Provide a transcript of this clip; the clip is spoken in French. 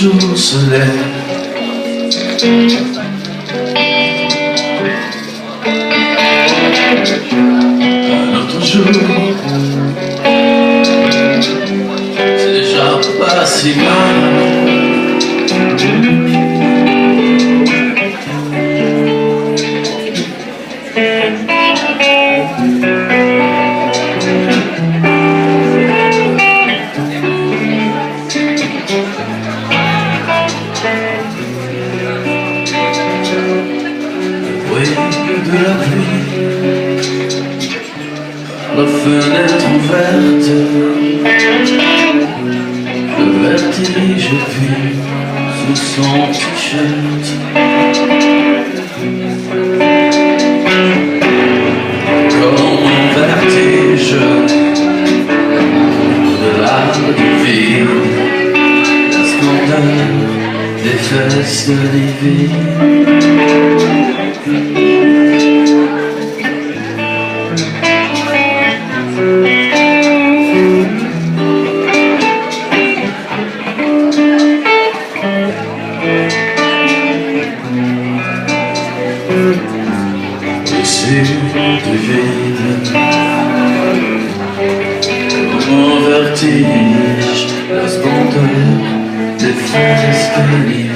jour se lève. Un autre jour, c'est déjà pas si mal. De la pluie, la fenêtre ouverte, le vertige puis sous son t-shirt. Comme un vertige au-delà du vide, la splendeur des fesses de l'hiver. Du vide, comme un vertige, la splendeur des fesses de l'hiver.